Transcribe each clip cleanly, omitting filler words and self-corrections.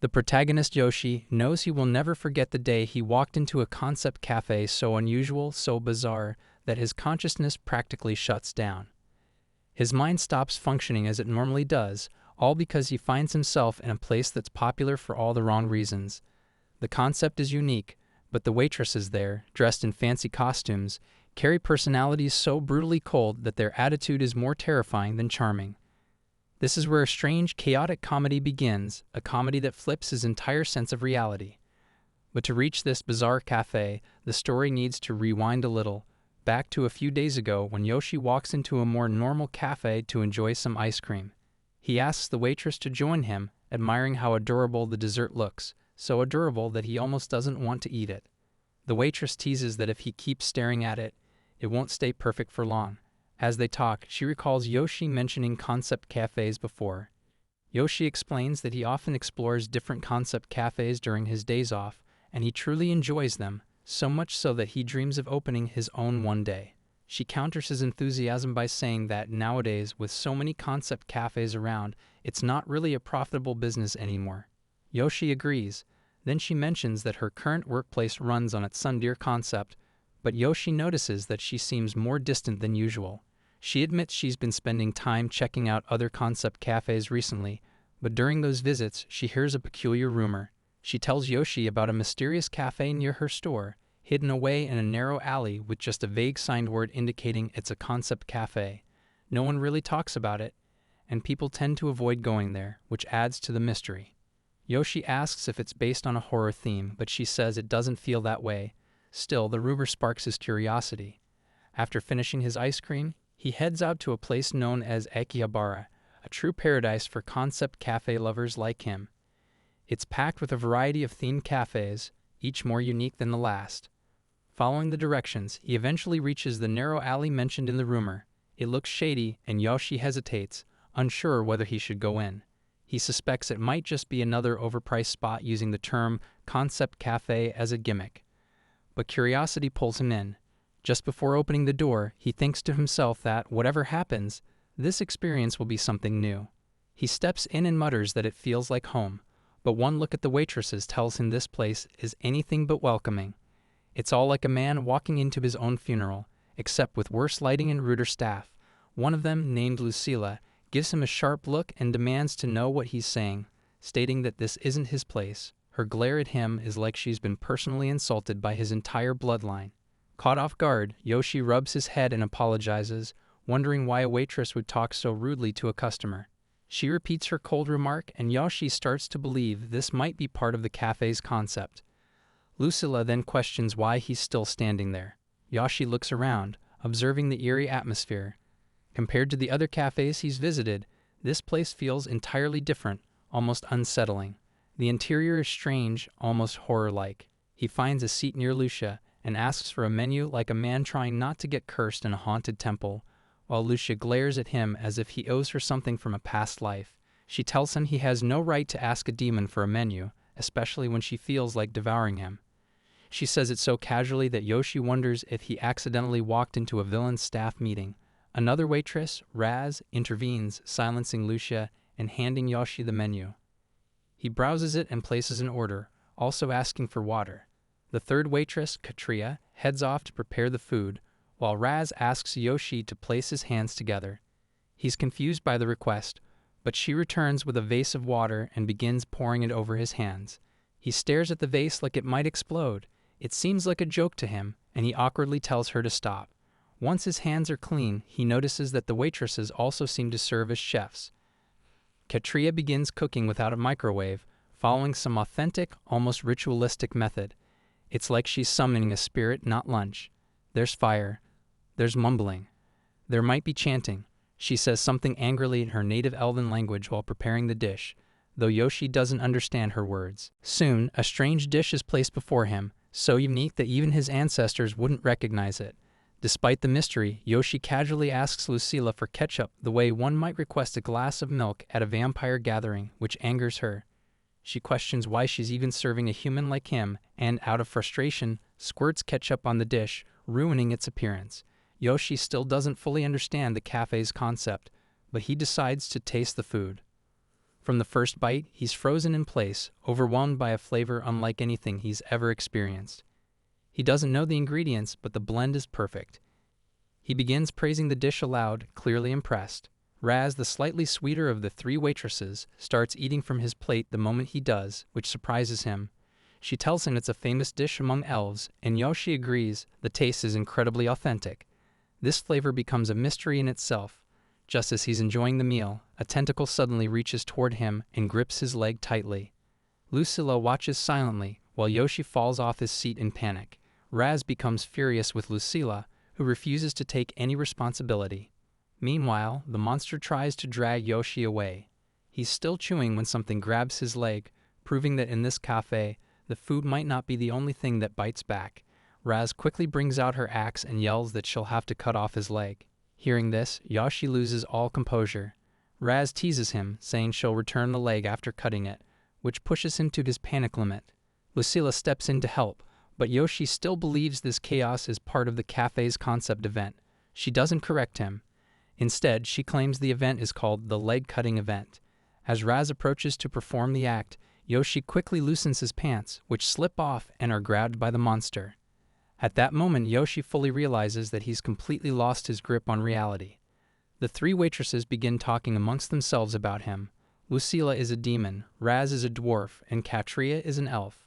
The protagonist Yoshi knows he will never forget the day he walked into a concept cafe so unusual, so bizarre, that his consciousness practically shuts down. His mind stops functioning as it normally does, all because he finds himself in a place that's popular for all the wrong reasons. The concept is unique, but the waitresses there, dressed in fancy costumes, carry personalities so brutally cold that their attitude is more terrifying than charming. This is where a strange, chaotic comedy begins, a comedy that flips his entire sense of reality. But to reach this bizarre cafe, the story needs to rewind a little, back to a few days ago when Yoshi walks into a more normal cafe to enjoy some ice cream. He asks the waitress to join him, admiring how adorable the dessert looks, so adorable that he almost doesn't want to eat it. The waitress teases that if he keeps staring at it, it won't stay perfect for long. As they talk, she recalls Yoshi mentioning concept cafes before. Yoshi explains that he often explores different concept cafes during his days off, and he truly enjoys them, so much so that he dreams of opening his own one day. She counters his enthusiasm by saying that nowadays, with so many concept cafes around, it's not really a profitable business anymore. Yoshi agrees. Then she mentions that her current workplace runs on its tsundere concept, but Yoshi notices that she seems more distant than usual. She admits she's been spending time checking out other concept cafes recently, but during those visits, she hears a peculiar rumor. She tells Yoshi about a mysterious cafe near her store, hidden away in a narrow alley with just a vague signed word indicating it's a concept cafe. No one really talks about it, and people tend to avoid going there, which adds to the mystery. Yoshi asks if it's based on a horror theme, but she says it doesn't feel that way. Still, the rumor sparks his curiosity. After finishing his ice cream, he heads out to a place known as Akihabara, a true paradise for concept cafe lovers like him. It's packed with a variety of themed cafes, each more unique than the last. Following the directions, he eventually reaches the narrow alley mentioned in the rumor. It looks shady, and Yoshi hesitates, unsure whether he should go in. He suspects it might just be another overpriced spot using the term concept cafe as a gimmick. But curiosity pulls him in. Just before opening the door, he thinks to himself that, whatever happens, this experience will be something new. He steps in and mutters that it feels like home, but one look at the waitresses tells him this place is anything but welcoming. It's all like a man walking into his own funeral, except with worse lighting and ruder staff. One of them, named Lucila, gives him a sharp look and demands to know what he's saying, stating that this isn't his place. Her glare at him is like she's been personally insulted by his entire bloodline. Caught off guard, Yoshi rubs his head and apologizes, wondering why a waitress would talk so rudely to a customer. She repeats her cold remark, and Yoshi starts to believe this might be part of the cafe's concept. Lucila then questions why he's still standing there. Yoshi looks around, observing the eerie atmosphere. Compared to the other cafes he's visited, this place feels entirely different, almost unsettling. The interior is strange, almost horror-like. He finds a seat near Lucia and asks for a menu like a man trying not to get cursed in a haunted temple, while Lucia glares at him as if he owes her something from a past life. She tells him he has no right to ask a demon for a menu, especially when she feels like devouring him. She says it so casually that Yoshi wonders if he accidentally walked into a villain's staff meeting. Another waitress, Raz, intervenes, silencing Lucia and handing Yoshi the menu. He browses it and places an order, also asking for water. The third waitress, Katria, heads off to prepare the food, while Raz asks Yoshi to place his hands together. He's confused by the request, but she returns with a vase of water and begins pouring it over his hands. He stares at the vase like it might explode. It seems like a joke to him, and he awkwardly tells her to stop. Once his hands are clean, he notices that the waitresses also seem to serve as chefs. Katria begins cooking without a microwave, following some authentic, almost ritualistic method. It's like she's summoning a spirit, not lunch. There's fire. There's mumbling. There might be chanting. She says something angrily in her native elven language while preparing the dish, though Yoshi doesn't understand her words. Soon, a strange dish is placed before him, so unique that even his ancestors wouldn't recognize it. Despite the mystery, Yoshi casually asks Lucila for ketchup the way one might request a glass of milk at a vampire gathering, which angers her. She questions why she's even serving a human like him and, out of frustration, squirts ketchup on the dish, ruining its appearance. Yoshi still doesn't fully understand the cafe's concept, but he decides to taste the food. From the first bite, he's frozen in place, overwhelmed by a flavor unlike anything he's ever experienced. He doesn't know the ingredients, but the blend is perfect. He begins praising the dish aloud, clearly impressed. Raz, the slightly sweeter of the three waitresses, starts eating from his plate the moment he does, which surprises him. She tells him it's a famous dish among elves, and Yoshi agrees the taste is incredibly authentic. This flavor becomes a mystery in itself. Just as he's enjoying the meal, a tentacle suddenly reaches toward him and grips his leg tightly. Lucila watches silently, while Yoshi falls off his seat in panic. Raz becomes furious with Lucila, who refuses to take any responsibility. Meanwhile, the monster tries to drag Yoshi away. He's still chewing when something grabs his leg, proving that in this cafe, the food might not be the only thing that bites back. Raz quickly brings out her axe and yells that she'll have to cut off his leg. Hearing this, Yoshi loses all composure. Raz teases him, saying she'll return the leg after cutting it, which pushes him to his panic limit. Lucila steps in to help, but Yoshi still believes this chaos is part of the cafe's concept event. She doesn't correct him. Instead, she claims the event is called the leg-cutting event. As Raz approaches to perform the act, Yoshi quickly loosens his pants, which slip off and are grabbed by the monster. At that moment, Yoshi fully realizes that he's completely lost his grip on reality. The three waitresses begin talking amongst themselves about him. Lucila is a demon, Raz is a dwarf, and Katria is an elf.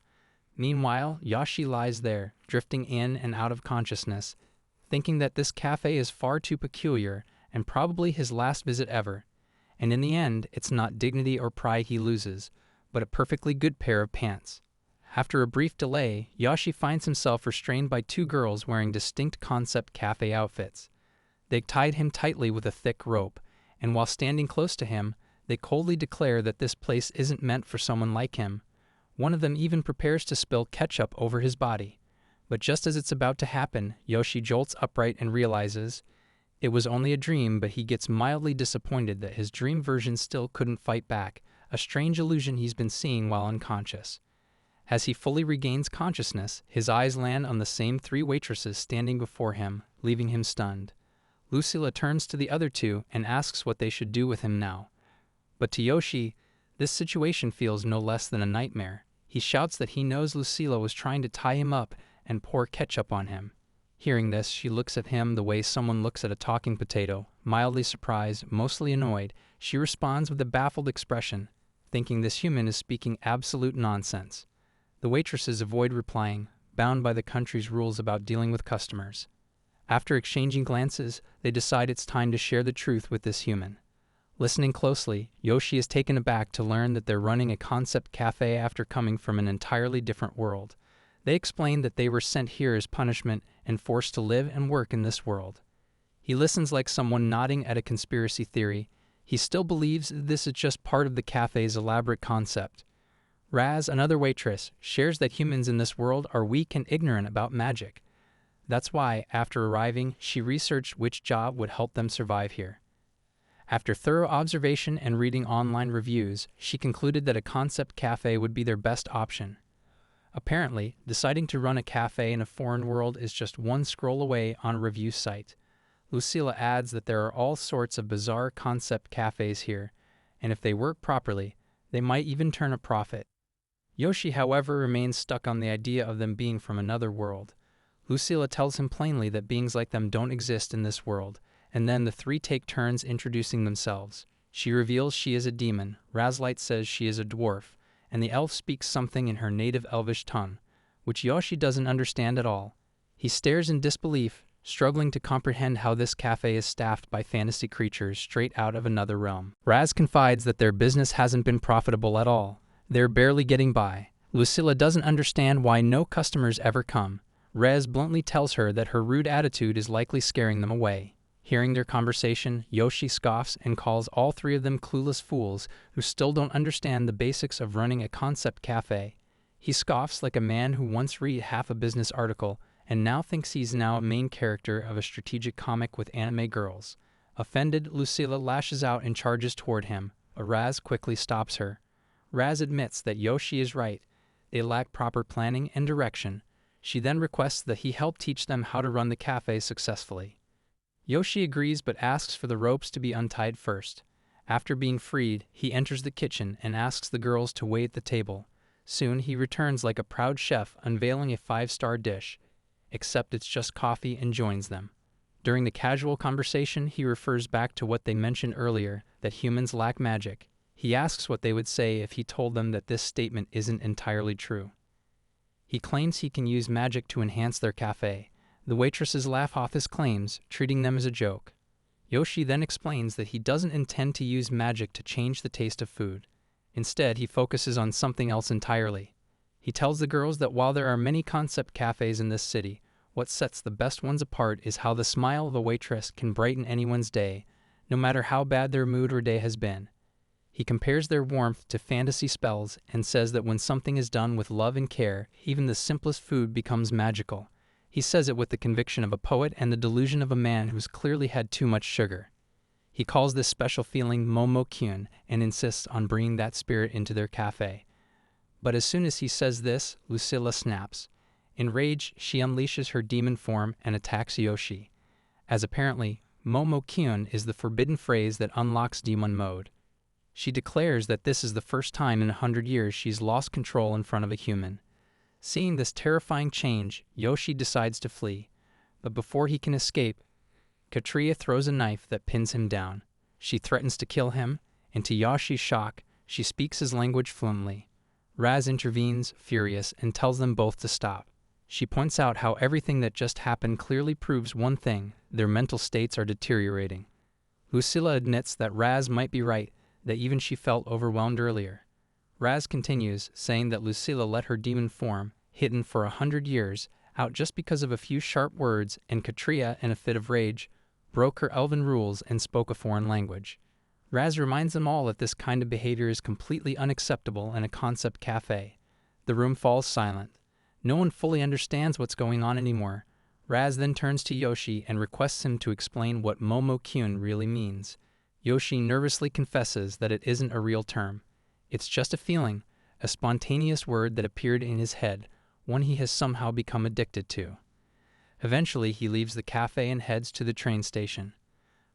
Meanwhile, Yoshi lies there, drifting in and out of consciousness, thinking that this cafe is far too peculiar and probably his last visit ever. And in the end, it's not dignity or pride he loses, but a perfectly good pair of pants. After a brief delay, Yoshi finds himself restrained by two girls wearing distinct concept cafe outfits. They tied him tightly with a thick rope, and while standing close to him, they coldly declare that this place isn't meant for someone like him. One of them even prepares to spill ketchup over his body. But just as it's about to happen, Yoshi jolts upright and realizes it was only a dream, but he gets mildly disappointed that his dream version still couldn't fight back, a strange illusion he's been seeing while unconscious. As he fully regains consciousness, his eyes land on the same three waitresses standing before him, leaving him stunned. Lucila turns to the other two and asks what they should do with him now. But to Yoshi, this situation feels no less than a nightmare. He shouts that he knows Lucila was trying to tie him up and pour ketchup on him. Hearing this, she looks at him the way someone looks at a talking potato, mildly surprised, mostly annoyed. She responds with a baffled expression, thinking this human is speaking absolute nonsense. The waitresses avoid replying, bound by the country's rules about dealing with customers. After exchanging glances, they decide it's time to share the truth with this human. Listening closely, Yoshi is taken aback to learn that they're running a concept cafe after coming from an entirely different world. They explain that they were sent here as punishment and forced to live and work in this world. He listens like someone nodding at a conspiracy theory. He still believes this is just part of the cafe's elaborate concept. Raz, another waitress, shares that humans in this world are weak and ignorant about magic. That's why, after arriving, she researched which job would help them survive here. After thorough observation and reading online reviews, she concluded that a concept cafe would be their best option. Apparently, deciding to run a cafe in a foreign world is just one scroll away on a review site. Lucila adds that there are all sorts of bizarre concept cafes here, and if they work properly, they might even turn a profit. Yoshi, however, remains stuck on the idea of them being from another world. Lucila tells him plainly that beings like them don't exist in this world, and then the three take turns introducing themselves. She reveals she is a demon, Razlight says she is a dwarf, and the elf speaks something in her native elvish tongue, which Yoshi doesn't understand at all. He stares in disbelief, struggling to comprehend how this cafe is staffed by fantasy creatures straight out of another realm. Raz confides that their business hasn't been profitable at all. They're barely getting by. Lucila doesn't understand why no customers ever come. Rez bluntly tells her that her rude attitude is likely scaring them away. Hearing their conversation, Yoshi scoffs and calls all three of them clueless fools who still don't understand the basics of running a concept cafe. He scoffs like a man who once read half a business article and now thinks he's now a main character of a strategic comic with anime girls. Offended, Lucila lashes out and charges toward him, but Raz quickly stops her. Raz admits that Yoshi is right. They lack proper planning and direction. She then requests that he help teach them how to run the cafe successfully. Yoshi agrees but asks for the ropes to be untied first. After being freed, he enters the kitchen and asks the girls to wait at the table. Soon he returns like a proud chef unveiling a 5-star dish, except it's just coffee, and joins them. During the casual conversation, he refers back to what they mentioned earlier, that humans lack magic. He asks what they would say if he told them that this statement isn't entirely true. He claims he can use magic to enhance their cafe. The waitresses laugh off his claims, treating them as a joke. Yoshi then explains that he doesn't intend to use magic to change the taste of food. Instead, he focuses on something else entirely. He tells the girls that while there are many concept cafes in this city, what sets the best ones apart is how the smile of a waitress can brighten anyone's day, no matter how bad their mood or day has been. He compares their warmth to fantasy spells and says that when something is done with love and care, even the simplest food becomes magical. He says it with the conviction of a poet and the delusion of a man who's clearly had too much sugar. He calls this special feeling momo-kyun and insists on bringing that spirit into their cafe. But as soon as he says this, Lucila snaps. Enraged, she unleashes her demon form and attacks Yoshi, as apparently momo-kyun is the forbidden phrase that unlocks demon mode. She declares that this is the first time in 100 years she's lost control in front of a human. Seeing this terrifying change, Yoshi decides to flee, but before he can escape, Katria throws a knife that pins him down. She threatens to kill him, and to Yoshi's shock, she speaks his language fluently. Raz intervenes, furious, and tells them both to stop. She points out how everything that just happened clearly proves one thing: their mental states are deteriorating. Lucila admits that Raz might be right, that even she felt overwhelmed earlier. Raz continues, saying that Lucila let her demon form, hidden for 100 years, out just because of a few sharp words, and Katria, in a fit of rage, broke her elven rules and spoke a foreign language. Raz reminds them all that this kind of behavior is completely unacceptable in a concept cafe. The room falls silent. No one fully understands what's going on anymore. Raz then turns to Yoshi and requests him to explain what momo-kyun really means. Yoshi nervously confesses that it isn't a real term. It's just a feeling, a spontaneous word that appeared in his head, one he has somehow become addicted to. Eventually, he leaves the cafe and heads to the train station.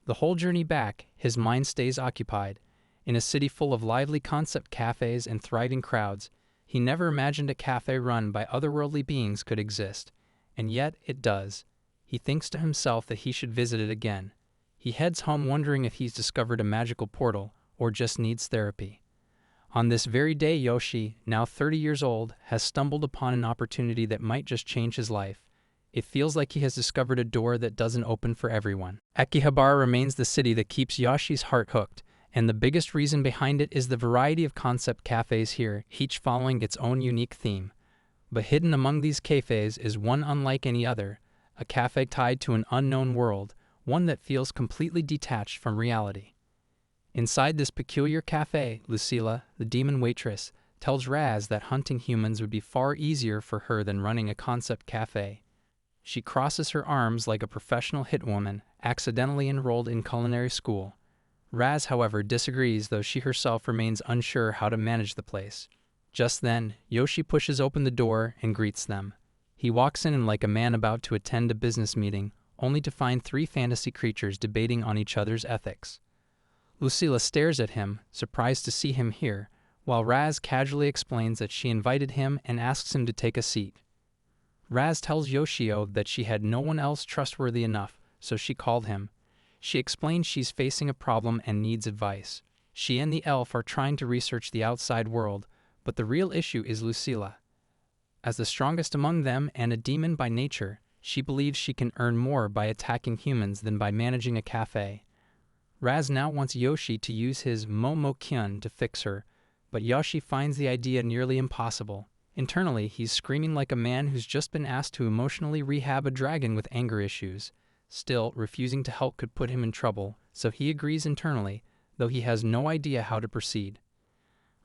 The whole journey back, his mind stays occupied. In a city full of lively concept cafes and thriving crowds, he never imagined a cafe run by otherworldly beings could exist, and yet it does. He thinks to himself that he should visit it again. He heads home wondering if he's discovered a magical portal or just needs therapy. On this very day, Yoshi, now 30 years old, has stumbled upon an opportunity that might just change his life. It feels like he has discovered a door that doesn't open for everyone. Akihabara remains the city that keeps Yoshi's heart hooked, and the biggest reason behind it is the variety of concept cafes here, each following its own unique theme. But hidden among these cafes is one unlike any other, a cafe tied to an unknown world, one that feels completely detached from reality. Inside this peculiar cafe, Lucila, the demon waitress, tells Raz that hunting humans would be far easier for her than running a concept cafe. She crosses her arms like a professional hitwoman, accidentally enrolled in culinary school. Raz, however, disagrees, though she herself remains unsure how to manage the place. Just then, Yoshi pushes open the door and greets them. He walks in like a man about to attend a business meeting, only to find 3 fantasy creatures debating on each other's ethics. Lucila stares at him, surprised to see him here, while Raz casually explains that she invited him and asks him to take a seat. Raz tells Yoshio that she had no one else trustworthy enough, so she called him. She explains she's facing a problem and needs advice. She and the elf are trying to research the outside world, but the real issue is Lucila. As the strongest among them and a demon by nature, she believes she can earn more by attacking humans than by managing a cafe. Raz now wants Yoshi to use his momo-kyun to fix her, but Yoshi finds the idea nearly impossible. Internally, he's screaming like a man who's just been asked to emotionally rehab a dragon with anger issues. Still, refusing to help could put him in trouble, so he agrees internally, though he has no idea how to proceed.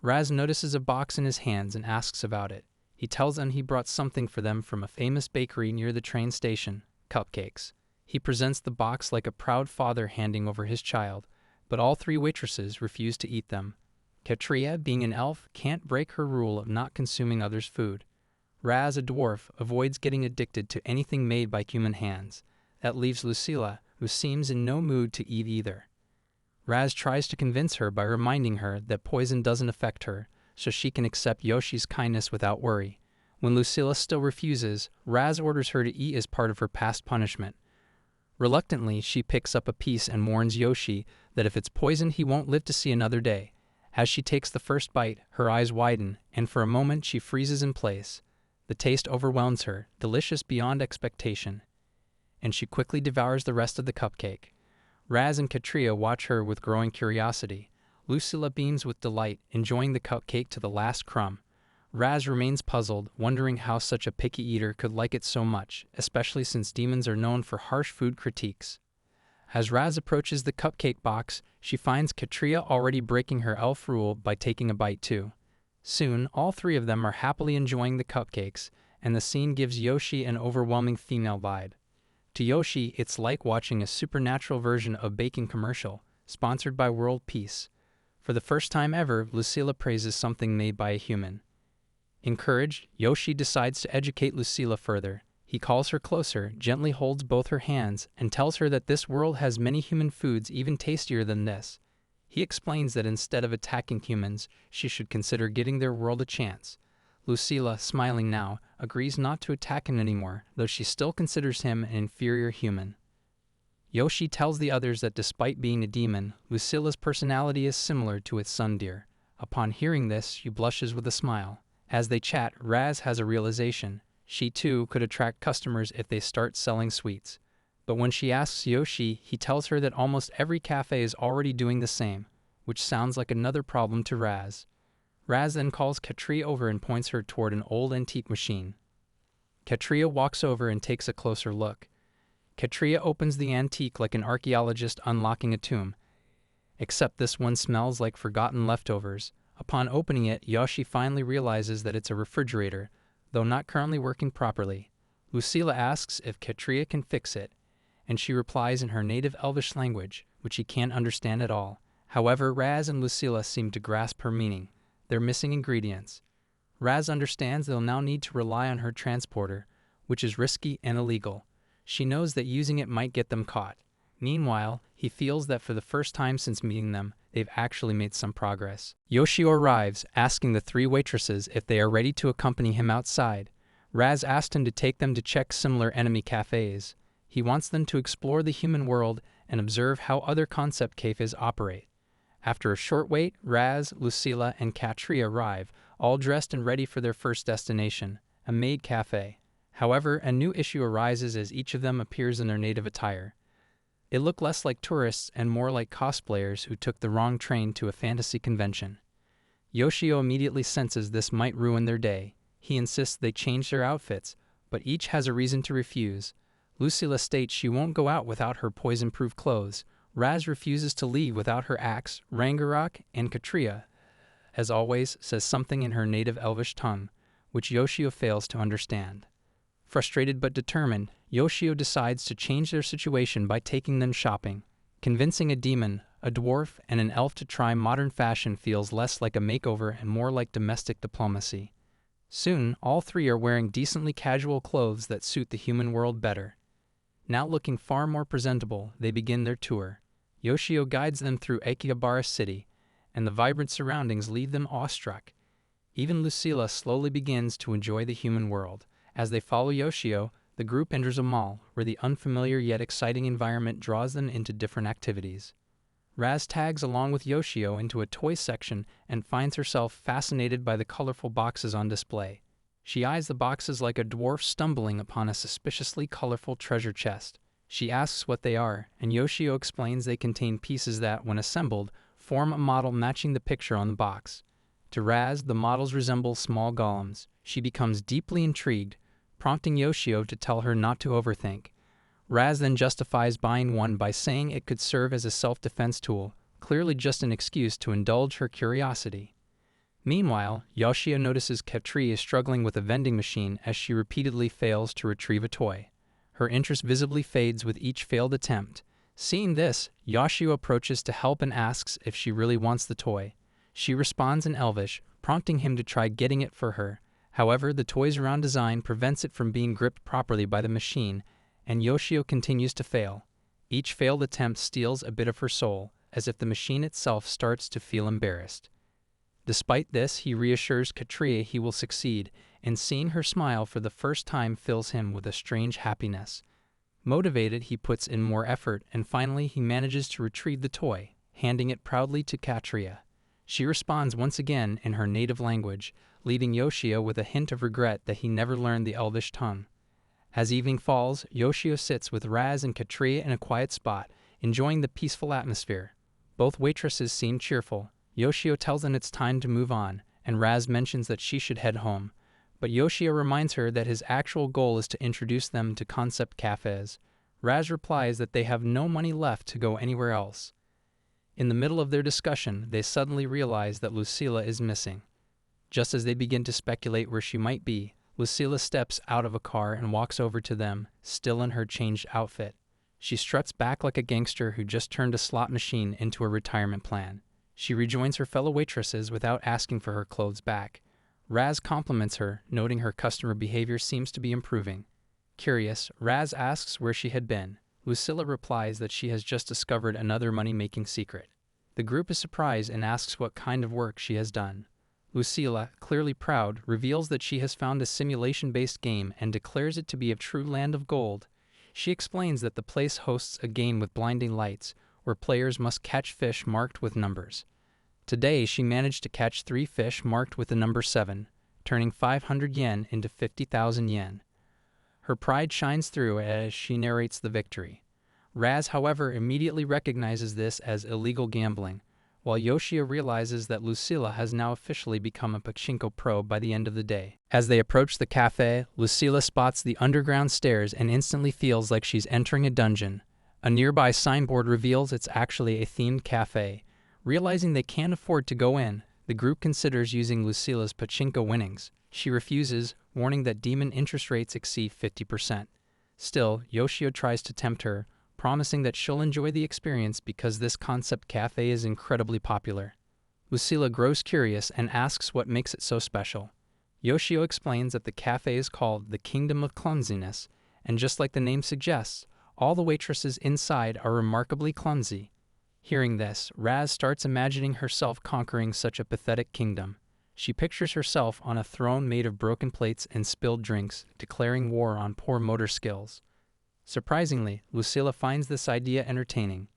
Raz notices a box in his hands and asks about it. He tells them he brought something for them from a famous bakery near the train station, cupcakes. He presents the box like a proud father handing over his child, but all 3 waitresses refuse to eat them. Katria, being an elf, can't break her rule of not consuming others' food. Raz, a dwarf, avoids getting addicted to anything made by human hands. That leaves Lucila, who seems in no mood to eat either. Raz tries to convince her by reminding her that poison doesn't affect her, so she can accept Yoshi's kindness without worry. When Lucila still refuses, Raz orders her to eat as part of her past punishment. Reluctantly, she picks up a piece and warns Yoshi that if it's poisoned he won't live to see another day. As she takes the first bite, her eyes widen, and for a moment she freezes in place. The taste overwhelms her, delicious beyond expectation, and she quickly devours the rest of the cupcake. Raz and Katria watch her with growing curiosity. Lucila beams with delight, enjoying the cupcake to the last crumb. Raz remains puzzled, wondering how such a picky eater could like it so much, especially since demons are known for harsh food critiques. As Raz approaches the cupcake box, she finds Katria already breaking her elf rule by taking a bite too. Soon, all three of them are happily enjoying the cupcakes, and the scene gives Yoshi an overwhelming female vibe. To Yoshi, it's like watching a supernatural version of baking commercial, sponsored by World Peace. For the first time ever, Lucila praises something made by a human. Encouraged, Yoshi decides to educate Lucila further. He calls her closer, gently holds both her hands, and tells her that this world has many human foods even tastier than this. He explains that instead of attacking humans, she should consider giving their world a chance. Lucila, smiling now, agrees not to attack him anymore, though she still considers him an inferior human. Yoshi tells the others that despite being a demon, Lucila's personality is similar to its tsundere. Upon hearing this, she blushes with a smile. As they chat, Raz has a realization. She too could attract customers if they start selling sweets. But when she asks Yoshi, he tells her that almost every cafe is already doing the same, which sounds like another problem to Raz. Raz then calls Katria over and points her toward an old antique machine. Katria walks over and takes a closer look. Katria opens the antique like an archaeologist unlocking a tomb. Except this one smells like forgotten leftovers. Upon opening it, Yoshi finally realizes that it's a refrigerator, though not currently working properly. Lucila asks if Katria can fix it, and she replies in her native Elvish language, which he can't understand at all. However, Raz and Lucila seem to grasp her meaning. They're missing ingredients. Raz understands they'll now need to rely on her transporter, which is risky and illegal. She knows that using it might get them caught. Meanwhile, he feels that for the first time since meeting them, they've actually made some progress. Yoshi arrives, asking the three waitresses if they are ready to accompany him outside. Raz asked him to take them to check similar enemy cafes. He wants them to explore the human world and observe how other concept cafes operate. After a short wait, Raz, Lucila, and Katria arrive, all dressed and ready for their first destination, a Maid cafe. However, a new issue arises as each of them appears in their native attire. It looked less like tourists and more like cosplayers who took the wrong train to a fantasy convention. Yoshio immediately senses this might ruin their day. He insists they change their outfits, but each has a reason to refuse. Lucila states she won't go out without her poison-proof clothes. Raz refuses to leave without her axe. Rangarak and Katria, as always, says something in her native Elvish tongue, which Yoshio fails to understand. Frustrated but determined, Yoshio decides to change their situation by taking them shopping. Convincing a demon, a dwarf, and an elf to try modern fashion feels less like a makeover and more like domestic diplomacy. Soon, all three are wearing decently casual clothes that suit the human world better. Now looking far more presentable, they begin their tour. Yoshio guides them through Akihabara city, and the vibrant surroundings leave them awestruck. Even Lucila slowly begins to enjoy the human world. As they follow Yoshio, the group enters a mall, where the unfamiliar yet exciting environment draws them into different activities. Raz tags along with Yoshio into a toy section and finds herself fascinated by the colorful boxes on display. She eyes the boxes like a dwarf stumbling upon a suspiciously colorful treasure chest. She asks what they are, and Yoshio explains they contain pieces that, when assembled, form a model matching the picture on the box. To Raz, the models resemble small golems. She becomes deeply intrigued, prompting Yoshio to tell her not to overthink. Raz then justifies buying one by saying it could serve as a self-defense tool, clearly just an excuse to indulge her curiosity. Meanwhile, Yoshio notices Katria is struggling with a vending machine as she repeatedly fails to retrieve a toy. Her interest visibly fades with each failed attempt. Seeing this, Yoshio approaches to help and asks if she really wants the toy. She responds in Elvish, prompting him to try getting it for her. However, the toy's round design prevents it from being gripped properly by the machine, and Yoshio continues to fail. Each failed attempt steals a bit of her soul. as if the machine itself starts to feel embarrassed. Despite this, he reassures Katria he will succeed, and seeing her smile for the first time fills him with a strange happiness. Motivated, he puts in more effort, and finally he manages to retrieve the toy, handing it proudly to Katria. She responds once again in her native language, leaving Yoshio with a hint of regret that he never learned the Elvish tongue. As evening falls, Yoshio sits with Raz and Katria in a quiet spot, enjoying the peaceful atmosphere. Both waitresses seem cheerful. Yoshio tells them it's time to move on, and Raz mentions that she should head home. But Yoshio reminds her that his actual goal is to introduce them to concept cafes. Raz replies that they have no money left to go anywhere else. In the middle of their discussion, they suddenly realize that Lucila is missing. Just as they begin to speculate where she might be, Lucila steps out of a car and walks over to them, still in her changed outfit. She struts back like a gangster who just turned a slot machine into a retirement plan. She rejoins her fellow waitresses without asking for her clothes back. Raz compliments her, noting her customer behavior seems to be improving. Curious, Raz asks where she had been. Lucila replies that she has just discovered another money-making secret. The group is surprised and asks what kind of work she has done. Lucila, clearly proud, reveals that she has found a simulation-based game and declares it to be a true land of gold. She explains that the place hosts a game with blinding lights, where players must catch fish marked with numbers. Today, she managed to catch 3 fish marked with the number 7, turning 500 yen into 50,000 yen. Her pride shines through as she narrates the victory. Raz, however, immediately recognizes this as illegal gambling, while Yoshio realizes that Lucila has now officially become a pachinko pro by the end of the day. As they approach the cafe, Lucila spots the underground stairs and instantly feels like she's entering a dungeon. A nearby signboard reveals it's actually a themed cafe. Realizing they can't afford to go in, the group considers using Lucila's pachinko winnings. She refuses, warning that demon interest rates exceed 50%. Still, Yoshio tries to tempt her, promising that she'll enjoy the experience because this concept cafe is incredibly popular. Lucila grows curious and asks what makes it so special. Yoshio explains that the cafe is called the Kingdom of Clumsiness, and just like the name suggests, all the waitresses inside are remarkably clumsy. Hearing this, Raz starts imagining herself conquering such a pathetic kingdom. She pictures herself on a throne made of broken plates and spilled drinks, declaring war on poor motor skills. Surprisingly, Lucila finds this idea entertaining.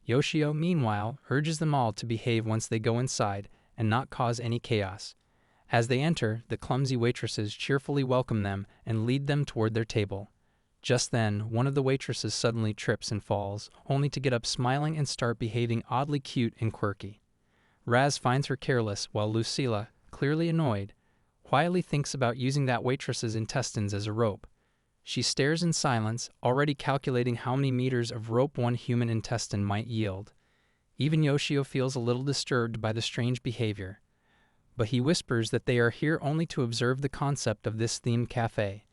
Yoshio, meanwhile, urges them all to behave once they go inside and not cause any chaos. As they enter, the clumsy waitresses cheerfully welcome them and lead them toward their table. Just then, one of the waitresses suddenly trips and falls, only to get up smiling and start behaving oddly cute and quirky. Raz finds her careless, while Lucila, clearly annoyed, quietly thinks about using that waitress's intestines as a rope. She stares in silence, already calculating how many meters of rope one human intestine might yield. Even Yoshio feels a little disturbed by the strange behavior, but he whispers that they are here only to observe the concept of this themed cafe.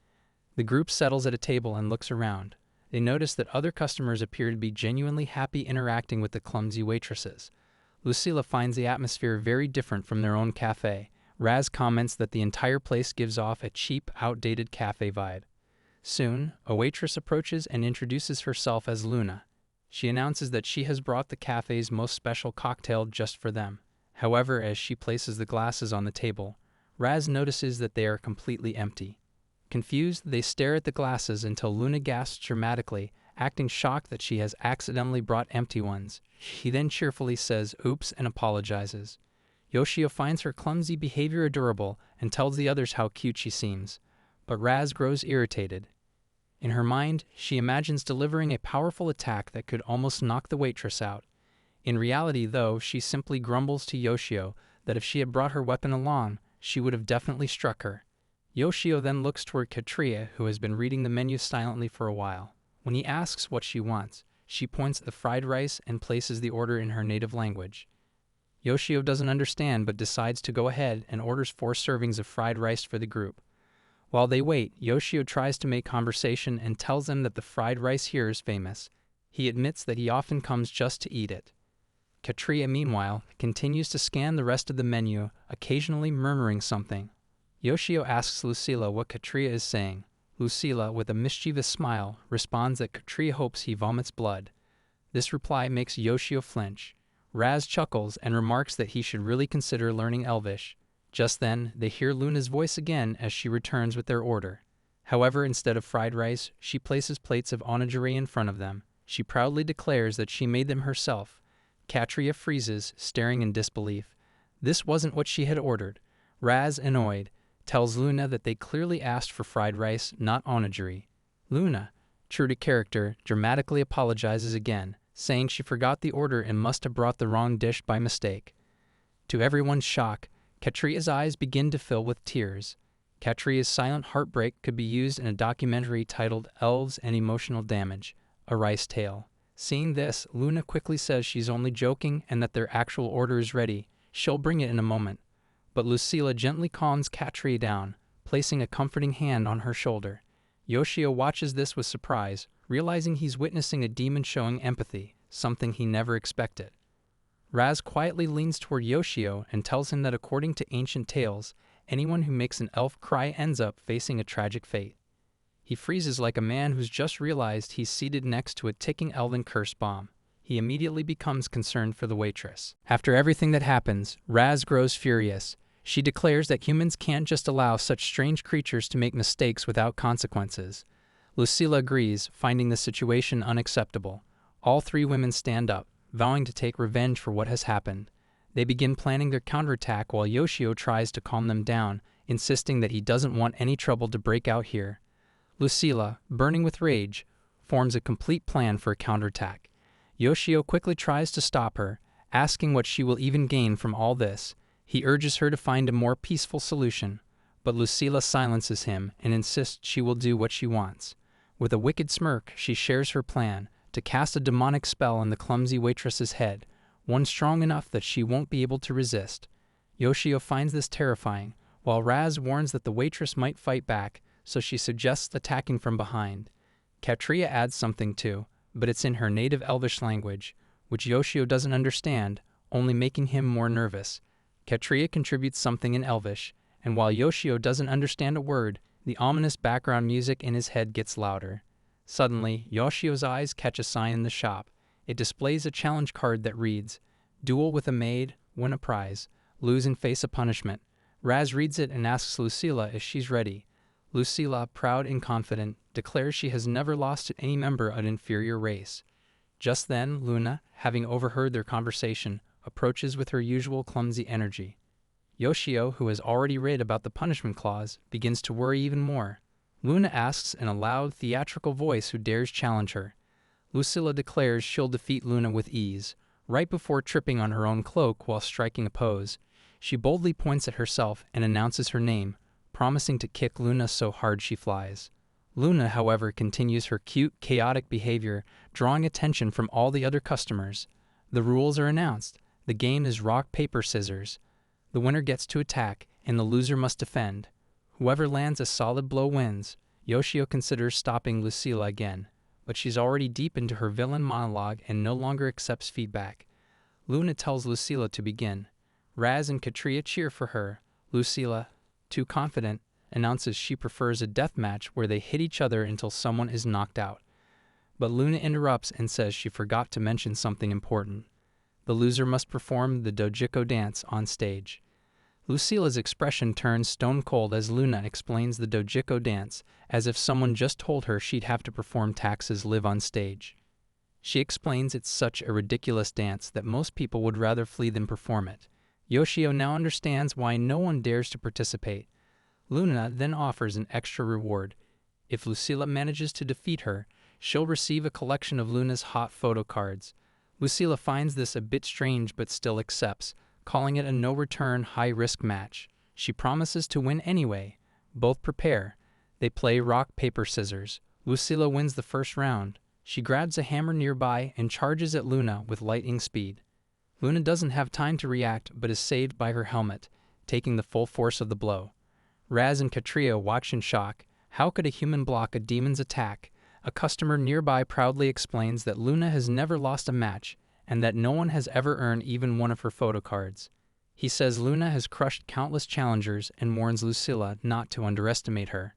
The group settles at a table and looks around. They notice that other customers appear to be genuinely happy interacting with the clumsy waitresses. Lucila finds the atmosphere very different from their own cafe. Raz comments that the entire place gives off a cheap, outdated cafe vibe. Soon, a waitress approaches and introduces herself as Luna. She announces that she has brought the cafe's most special cocktail just for them. However, as she places the glasses on the table, Raz notices that they are completely empty. Confused, they stare at the glasses until Luna gasps dramatically, acting shocked that she has accidentally brought empty ones. She then cheerfully says oops and apologizes. Yoshio finds her clumsy behavior adorable and tells the others how cute she seems, but Raz grows irritated. In her mind, she imagines delivering a powerful attack that could almost knock the waitress out. In reality, though, she simply grumbles to Yoshio that if she had brought her weapon along, she would have definitely struck her. Yoshio then looks toward Katria, who has been reading the menu silently for a while. When he asks what she wants, she points at the fried rice and places the order in her native language. Yoshio doesn't understand but decides to go ahead and orders 4 servings of fried rice for the group. While they wait, Yoshio tries to make conversation and tells them that the fried rice here is famous. He admits that he often comes just to eat it. Katria, meanwhile, continues to scan the rest of the menu, occasionally murmuring something. Yoshio asks Lucila what Katria is saying. Lucila, with a mischievous smile, responds that Katria hopes he vomits blood. This reply makes Yoshio flinch. Raz chuckles and remarks that he should really consider learning Elvish. Just then, they hear Luna's voice again as she returns with their order. However, instead of fried rice, she places plates of onigiri in front of them. She proudly declares that she made them herself. Katria freezes, staring in disbelief. This wasn't what she had ordered. Raz, annoyed, tells Luna that they clearly asked for fried rice, not onigiri. Luna, true to character, dramatically apologizes again, saying she forgot the order and must have brought the wrong dish by mistake. To everyone's shock, Katria's eyes begin to fill with tears. Katria's silent heartbreak could be used in a documentary titled Elves and Emotional Damage, a rice tale. Seeing this, Luna quickly says she's only joking and that their actual order is ready. She'll bring it in a moment. But Lucila gently calms Katria down, placing a comforting hand on her shoulder. Yoshio watches this with surprise, realizing he's witnessing a demon showing empathy, something he never expected. Raz quietly leans toward Yoshio and tells him that according to ancient tales, anyone who makes an elf cry ends up facing a tragic fate. He freezes like a man who's just realized he's seated next to a ticking elven curse bomb. He immediately becomes concerned for the waitress. After everything that happens, Raz grows furious. She declares that humans can't just allow such strange creatures to make mistakes without consequences. Lucila agrees, finding the situation unacceptable. All three women stand up, vowing to take revenge for what has happened. They begin planning their counterattack while Yoshio tries to calm them down, insisting that he doesn't want any trouble to break out here. Lucila, burning with rage, forms a complete plan for a counterattack. Yoshio quickly tries to stop her, asking what she will even gain from all this. He urges her to find a more peaceful solution, but Lucila silences him and insists she will do what she wants. With a wicked smirk, she shares her plan to cast a demonic spell on the clumsy waitress's head, one strong enough that she won't be able to resist. Yoshio finds this terrifying, while Raz warns that the waitress might fight back, so she suggests attacking from behind. Katria adds something too, but it's in her native Elvish language, which Yoshio doesn't understand, only making him more nervous. Katria contributes something in Elvish, and while Yoshio doesn't understand a word, the ominous background music in his head gets louder. Suddenly, Yoshio's eyes catch a sign in the shop. It displays a challenge card that reads, "Duel with a maid, win a prize, lose and face a punishment." Raz reads it and asks Lucila if she's ready. Lucila, proud and confident, declares she has never lost to any member of an inferior race. Just then, Luna, having overheard their conversation, approaches with her usual clumsy energy. Yoshio, who has already read about the punishment clause, begins to worry even more. Luna asks in a loud, theatrical voice who dares challenge her. Lucila declares she'll defeat Luna with ease, right before tripping on her own cloak while striking a pose. She boldly points at herself and announces her name, promising to kick Luna so hard she flies. Luna, however, continues her cute, chaotic behavior, drawing attention from all the other customers. The rules are announced. The game is rock, paper, scissors. The winner gets to attack, and the loser must defend. Whoever lands a solid blow wins. Yoshio considers stopping Lucila again, but she's already deep into her villain monologue and no longer accepts feedback. Luna tells Lucila to begin. Raz and Katria cheer for her. Lucila, too confident, announces she prefers a death match where they hit each other until someone is knocked out. But Luna interrupts and says she forgot to mention something important. The loser must perform the dojiko dance on stage. Lucila's expression turns stone cold as Luna explains the dojiko dance, as if someone just told her she'd have to perform taxes live on stage. She explains it's such a ridiculous dance that most people would rather flee than perform it. Yoshio now understands why no one dares to participate. Luna then offers an extra reward. If Lucila manages to defeat her, she'll receive a collection of Luna's hot photo cards. Lucila finds this a bit strange but still accepts, calling it a no-return, high-risk match. She promises to win anyway. Both prepare. They play rock, paper, scissors. Lucila wins the first round. She grabs a hammer nearby and charges at Luna with lightning speed. Luna doesn't have time to react but is saved by her helmet, taking the full force of the blow. Raz and Katria watch in shock. How could a human block a demon's attack? A customer nearby proudly explains that Luna has never lost a match and that no one has ever earned even one of her photo cards. He says Luna has crushed countless challengers and warns Lucila not to underestimate her.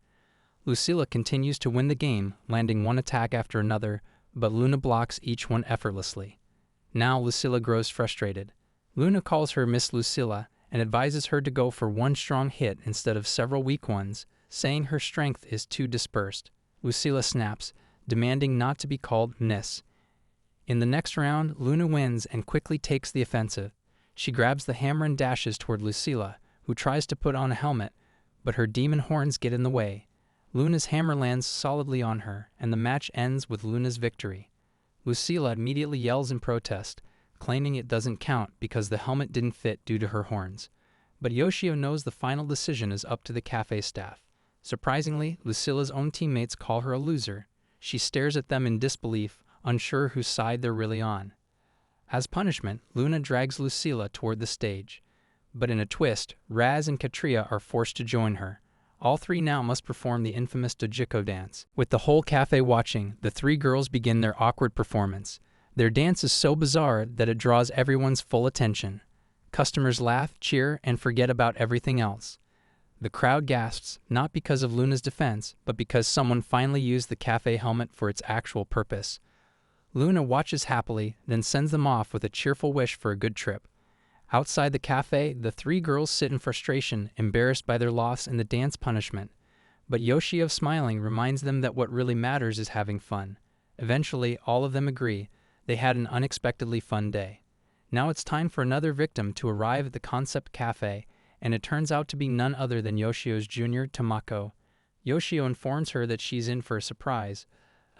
Lucila continues to win the game, landing one attack after another, but Luna blocks each one effortlessly. Now Lucila grows frustrated. Luna calls her Miss Lucila and advises her to go for one strong hit instead of several weak ones, saying her strength is too dispersed. Lucila snaps, demanding not to be called Miss. In the next round, Luna wins and quickly takes the offensive. She grabs the hammer and dashes toward Lucila, who tries to put on a helmet, but her demon horns get in the way. Luna's hammer lands solidly on her, and the match ends with Luna's victory. Lucila immediately yells in protest, claiming it doesn't count because the helmet didn't fit due to her horns. But Yoshio knows the final decision is up to the cafe staff. Surprisingly, Lucila's own teammates call her a loser. She stares at them in disbelief, unsure whose side they're really on. As punishment, Luna drags Lucila toward the stage. But in a twist, Raz and Katria are forced to join her. All three now must perform the infamous Dojiko dance. With the whole cafe watching, the three girls begin their awkward performance. Their dance is so bizarre that it draws everyone's full attention. Customers laugh, cheer, and forget about everything else. The crowd gasps, not because of Luna's defense, but because someone finally used the cafe helmet for its actual purpose. Luna watches happily, then sends them off with a cheerful wish for a good trip. Outside the cafe, the three girls sit in frustration, embarrassed by their loss in the dance punishment. But Yoshio, smiling, reminds them that what really matters is having fun. Eventually, all of them agree. They had an unexpectedly fun day. Now it's time for another victim to arrive at the Concept Cafe, and it turns out to be none other than Yoshio's junior, Tamako. Yoshio informs her that she's in for a surprise,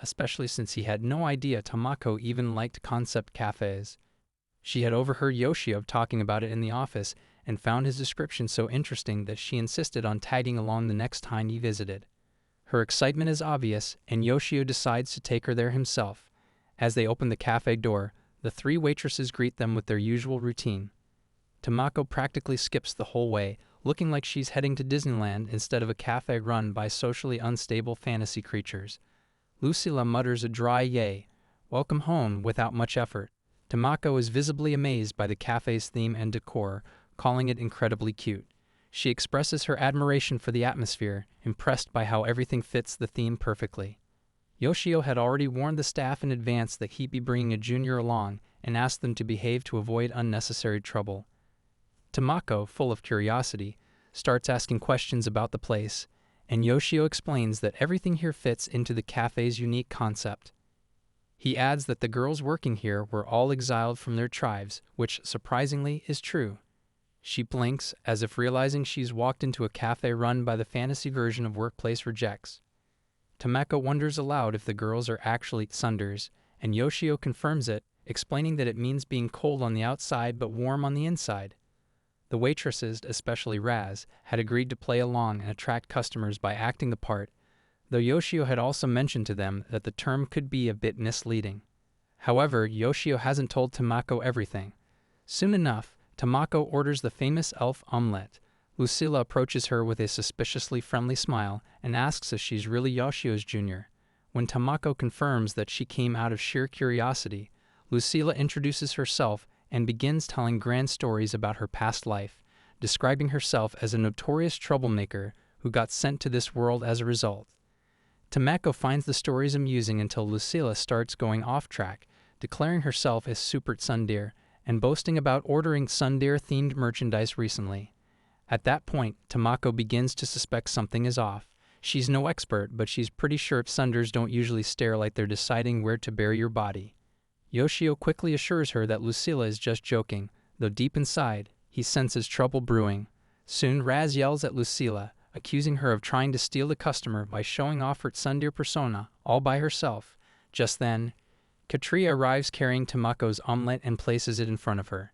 especially since he had no idea Tamako even liked concept cafes. She had overheard Yoshio talking about it in the office and found his description so interesting that she insisted on tagging along the next time he visited. Her excitement is obvious, and Yoshio decides to take her there himself. As they open the cafe door, the three waitresses greet them with their usual routine. Tamako practically skips the whole way, looking like she's heading to Disneyland instead of a cafe run by socially unstable fantasy creatures. Lucila mutters a dry yay, welcome home, without much effort. Tamako is visibly amazed by the cafe's theme and decor, calling it incredibly cute. She expresses her admiration for the atmosphere, impressed by how everything fits the theme perfectly. Yoshio had already warned the staff in advance that he'd be bringing a junior along and asked them to behave to avoid unnecessary trouble. Tamako, full of curiosity, starts asking questions about the place, and Yoshio explains that everything here fits into the cafe's unique concept. He adds that the girls working here were all exiled from their tribes, which, surprisingly, is true. She blinks, as if realizing she's walked into a cafe run by the fantasy version of Workplace Rejects. Tamako wonders aloud if the girls are actually tsunderes, and Yoshio confirms it, explaining that it means being cold on the outside but warm on the inside. The waitresses, especially Raz, had agreed to play along and attract customers by acting the part, though Yoshio had also mentioned to them that the term could be a bit misleading. However, Yoshio hasn't told Tamako everything. Soon enough, Tamako orders the famous elf omelette. Lucila approaches her with a suspiciously friendly smile and asks if she's really Yoshio's junior. When Tamako confirms that she came out of sheer curiosity, Lucila introduces herself and begins telling grand stories about her past life, describing herself as a notorious troublemaker who got sent to this world as a result. Tamako finds the stories amusing until Lucila starts going off track, declaring herself a super tsundere and boasting about ordering tsundere-themed merchandise recently. At that point, Tamako begins to suspect something is off. She's no expert, but she's pretty sure tsunderes don't usually stare like they're deciding where to bury your body. Yoshio quickly assures her that Lucila is just joking, though deep inside, he senses trouble brewing. Soon Raz yells at Lucila, accusing her of trying to steal the customer by showing off her tsundere persona all by herself. Just then, Katria arrives carrying Tamako's omelette and places it in front of her.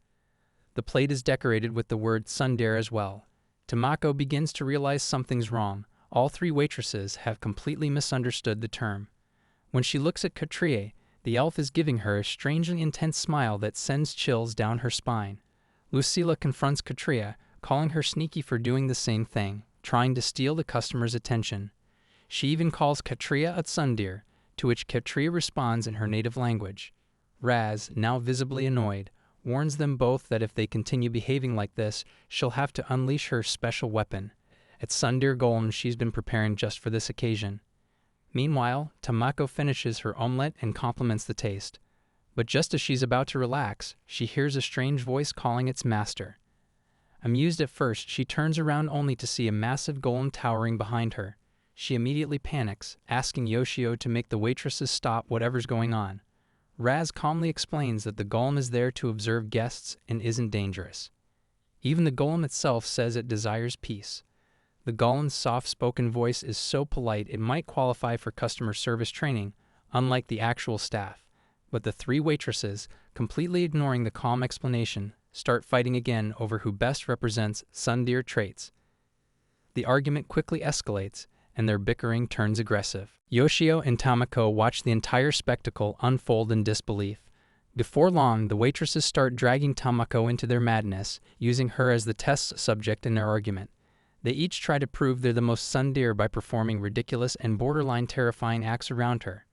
The plate is decorated with the word tsundere as well. Tamako begins to realize something's wrong. All three waitresses have completely misunderstood the term. When she looks at Katria, the elf is giving her a strangely intense smile that sends chills down her spine. Lucila confronts Katria, calling her sneaky for doing the same thing, trying to steal the customer's attention. She even calls Katria a tsundere, to which Katria responds in her native language. Raz, now visibly annoyed, warns them both that if they continue behaving like this, she'll have to unleash her special weapon, a tsundere golem she's been preparing just for this occasion. Meanwhile, Tamako finishes her omelette and compliments the taste. But just as she's about to relax, she hears a strange voice calling its master. Amused at first, she turns around only to see a massive golem towering behind her. She immediately panics, asking Yoshio to make the waitresses stop whatever's going on. Raz calmly explains that the golem is there to observe guests and isn't dangerous. Even the golem itself says it desires peace. The golem's soft-spoken voice is so polite it might qualify for customer service training, unlike the actual staff. But the three waitresses, completely ignoring the calm explanation, start fighting again over who best represents tsundere traits. The argument quickly escalates, and their bickering turns aggressive. Yoshio and Tamako watch the entire spectacle unfold in disbelief. Before long, the waitresses start dragging Tamako into their madness, using her as the test subject in their argument. They each try to prove they're the most tsundere by performing ridiculous and borderline terrifying acts around her.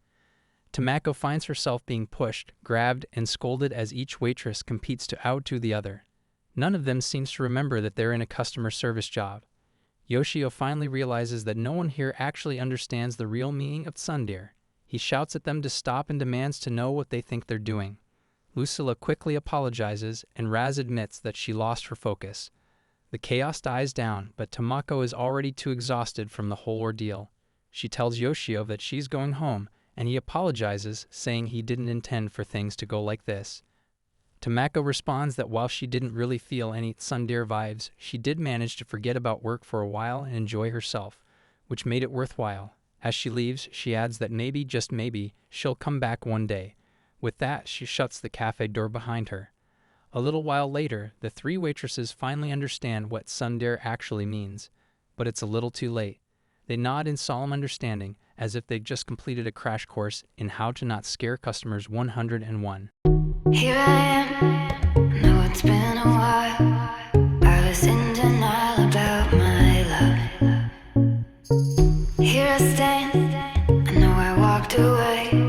Tamako finds herself being pushed, grabbed, and scolded as each waitress competes to outdo the other. None of them seems to remember that they're in a customer service job. Yoshio finally realizes that no one here actually understands the real meaning of tsundere. He shouts at them to stop and demands to know what they think they're doing. Lucila quickly apologizes, and Raz admits that she lost her focus. The chaos dies down, but Tamako is already too exhausted from the whole ordeal. She tells Yoshio that she's going home, and he apologizes, saying he didn't intend for things to go like this. Tamako responds that while she didn't really feel any tsundere vibes, she did manage to forget about work for a while and enjoy herself, which made it worthwhile. As she leaves, she adds that maybe, just maybe, she'll come back one day. With that, she shuts the cafe door behind her. A little while later, the three waitresses finally understand what tsundere actually means, but it's a little too late. They nod in solemn understanding, as if they'd just completed a crash course in how to not scare customers 101. Here I am, know it's been a while. I was in denial about my love. Here I stand, I know I walked away.